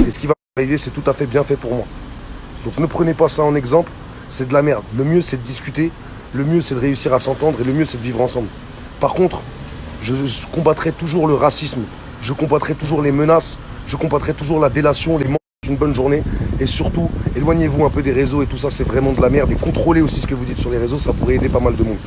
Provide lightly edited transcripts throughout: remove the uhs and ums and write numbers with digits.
Et ce qui va arriver, c'est tout à fait bien fait pour moi. Donc ne prenez pas ça en exemple, c'est de la merde. Le mieux, c'est de discuter, le mieux, c'est de réussir à s'entendre et le mieux, c'est de vivre ensemble. Par contre, je combattrai toujours le racisme, je combattrai toujours les menaces, je combattrai toujours la délation, les manques d'une bonne journée. Et surtout, éloignez-vous un peu des réseaux et tout ça, c'est vraiment de la merde. Et contrôlez aussi ce que vous dites sur les réseaux, ça pourrait aider pas mal de monde.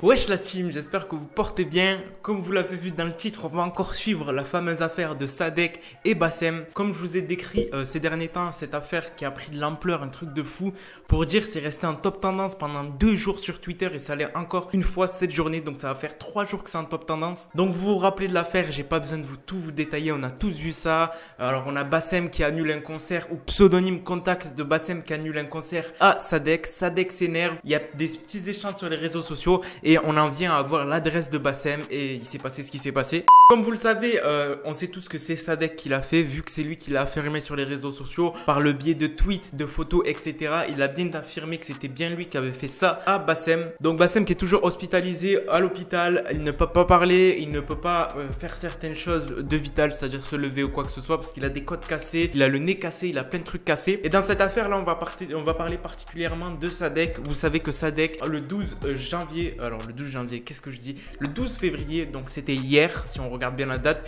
Wesh la team, j'espère que vous portez bien. Comme vous l'avez vu dans le titre, on va encore suivre la fameuse affaire de Sadek et Bassem. Comme je vous ai décrit ces derniers temps, cette affaire qui a pris de l'ampleur, un truc de fou. Pour dire, c'est resté en top tendance pendant 2 jours sur Twitter et ça l'est encore une fois cette journée. Donc ça va faire 3 jours que c'est en top tendance. Donc vous vous rappelez de l'affaire, j'ai pas besoin de vous détailler, on a tous vu ça. Alors on a Bassem qui annule un concert ou pseudonyme contact de Bassem qui annule un concert à Sadek. Sadek s'énerve, il y a des petits échanges sur les réseaux sociaux et on en vient à avoir l'adresse de Bassem et il s'est passé ce qui s'est passé. Comme vous le savez, on sait tous que c'est Sadek qui l'a fait vu que c'est lui qui l'a affirmé sur les réseaux sociaux par le biais de tweets, de photos, etc. Il a bien affirmé que c'était bien lui qui avait fait ça à Bassem. Donc Bassem qui est toujours hospitalisé à l'hôpital, il ne peut pas parler, il ne peut pas faire certaines choses de vital, c'est-à-dire se lever ou quoi que ce soit parce qu'il a des côtes cassées, il a le nez cassé, il a plein de trucs cassés. Et dans cette affaire-là, on va parler particulièrement de Sadek. Vous savez que Sadek, le 12 janvier, alors le 12 janvier, qu'est-ce que je dis? Le 12 février, donc c'était hier, si on regarde bien la date,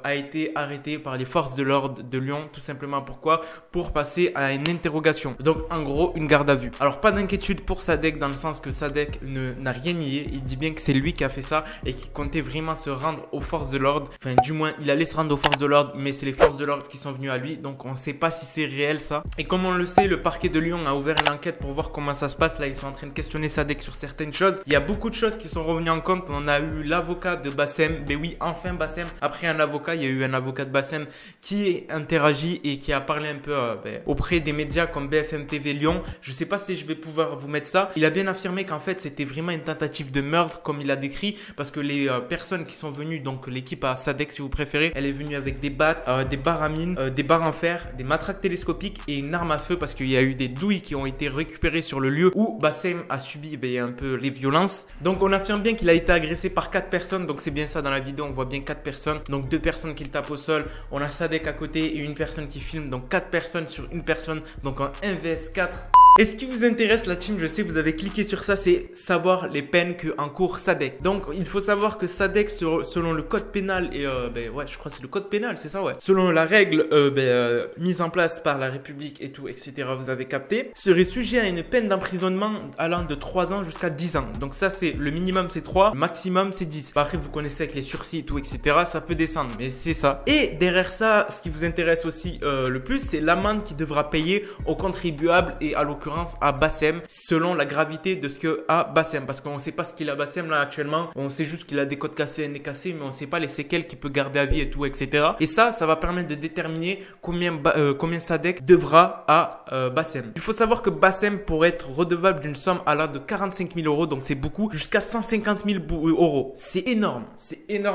a été arrêté par les forces de l'ordre de Lyon, tout simplement. Pourquoi? Pour passer à une interrogation. Donc en gros, une garde à vue. Alors pas d'inquiétude pour Sadek dans le sens que Sadek n'a rien nié. Il dit bien que c'est lui qui a fait ça et qu'il comptait vraiment se rendre aux forces de l'ordre. Enfin, du moins, il allait se rendre aux forces de l'ordre, mais c'est les forces de l'ordre qui sont venues à lui. Donc on ne sait pas si c'est réel ça. Et comme on le sait, le parquet de Lyon a ouvert une enquête pour voir comment ça se passe. Là, ils sont en train de questionner Sadek sur certaines choses. Il y a beaucoup de choses qui sont revenues en compte. On a eu l'avocat de Bassem. Ben oui, enfin Bassem. Après un avocat, il y a eu un avocat de Bassem qui interagit et qui a parlé un peu auprès des médias comme BFM TV Lyon. Je sais pas si je vais pouvoir vous mettre ça. Il a bien affirmé qu'en fait, c'était vraiment une tentative de meurtre comme il a décrit parce que les personnes qui sont venues, donc l'équipe à Sadek si vous préférez, elle est venue avec des battes, des barres à mine, des barres en fer, des matraques télescopiques et une arme à feu parce qu'il y a eu des douilles qui ont été récupérées sur le lieu où Bassem a subi un peu les violences. Donc on affirme bien qu'il a été agressé par 4 personnes. Donc c'est bien ça dans la vidéo, on voit bien 4 personnes. Donc 2 personnes qui le tapent au sol. On a Sadek à côté et une personne qui filme. Donc 4 personnes sur une personne. Donc en 1 vs 4. Et ce qui vous intéresse la team, je sais vous avez cliqué sur ça, c'est savoir les peines que encourt Sadek. Donc il faut savoir que Sadek selon le code pénal et ouais je crois que c'est le code pénal, c'est ça ouais. Selon la règle mise en place par la République et tout etc. Vous avez capté, serait sujet à une peine d'emprisonnement allant de 3 ans jusqu'à 10 ans. Donc ça c'est le minimum c'est 3, le maximum c'est 10. Après vous connaissez avec les sursis et tout etc. Ça peut descendre mais c'est ça. Et derrière ça, ce qui vous intéresse aussi le plus, c'est l'amende qu'il devra payer aux contribuables et à l'occurrence à Bassem selon la gravité de ce que a Bassem parce qu'on ne sait pas ce qu'il a Bassem là actuellement, on sait juste qu'il a des côtes cassées, un nez cassé mais on ne sait pas les séquelles qu'il peut garder à vie et tout etc. Et ça va permettre de déterminer combien Sadek devra à Bassem. Il faut savoir que Bassem pourrait être redevable d'une somme allant de 45 000 euros, donc c'est beaucoup, jusqu'à 150 000 euros. C'est énorme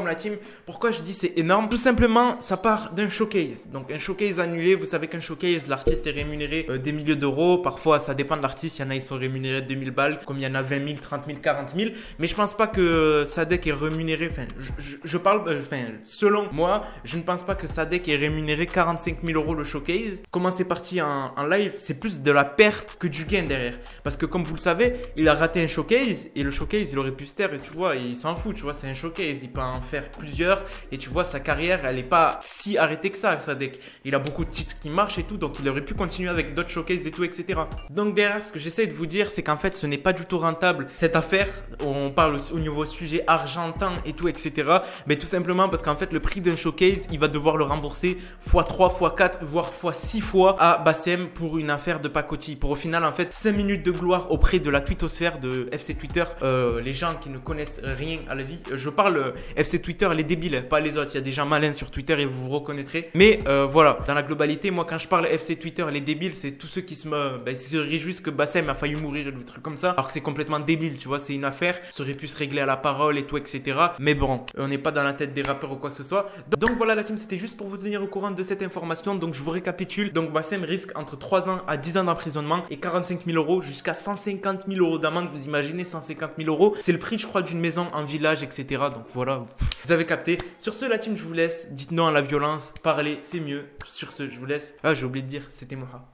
la team. Pourquoi je dis c'est énorme? Tout simplement ça part d'un showcase, donc un showcase annulé. Vous savez qu'un showcase, l'artiste est rémunéré des milliers d'euros, parfois ça dépend de l'artiste, il y en a ils sont rémunérés 2000 balles, comme il y en a 20 000, 30 000, 40 000, mais je pense pas que Sadek est rémunéré, enfin je parle, selon moi, je ne pense pas que Sadek est rémunéré 45 000 euros le showcase. Comment c'est parti en live, c'est plus de la perte que du gain derrière, parce que comme vous le savez, il a raté un showcase, et le showcase il aurait pu se taire, et tu vois, il s'en fout, tu vois, c'est un showcase, il peut en faire plusieurs, et tu vois, sa carrière, elle est pas si arrêtée que ça, Sadek. Il a beaucoup de titres qui marchent et tout, donc il aurait pu continuer avec d'autres showcases et tout, etc. Donc derrière, ce que j'essaie de vous dire, c'est qu'en fait, ce n'est pas du tout rentable cette affaire. On parle au niveau sujet argentin et tout, etc. Mais tout simplement parce qu'en fait, le prix d'un showcase, il va devoir le rembourser x3, x4, voire x6 fois à Bassem pour une affaire de pacotille. Pour au final, en fait, 5 minutes de gloire auprès de la twittosphère de FC Twitter. Les gens qui ne connaissent rien à la vie. Je parle FC Twitter, les débiles, pas les autres. Il y a des gens malins sur Twitter et vous vous reconnaîtrez. Mais voilà, dans la globalité, moi, quand je parle FC Twitter, les débiles, c'est tous ceux qui dirais juste que Bassem a failli mourir et des trucs comme ça, alors que c'est complètement débile, tu vois, c'est une affaire, ça aurait pu se régler à la parole et tout, etc. Mais bon, on n'est pas dans la tête des rappeurs ou quoi que ce soit. Donc voilà la team, c'était juste pour vous tenir au courant de cette information. Donc je vous récapitule. Donc Bassem risque entre 3 ans à 10 ans d'emprisonnement et 45 000 euros jusqu'à 150 000 euros d'amende. Vous imaginez 150 000 euros, c'est le prix je crois d'une maison en village, etc. Donc voilà, vous avez capté. Sur ce la team, je vous laisse. Dites non à la violence, parlez, c'est mieux. Sur ce, je vous laisse. Ah, j'ai oublié de dire, c'était Moha.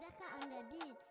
Zaka on the beat.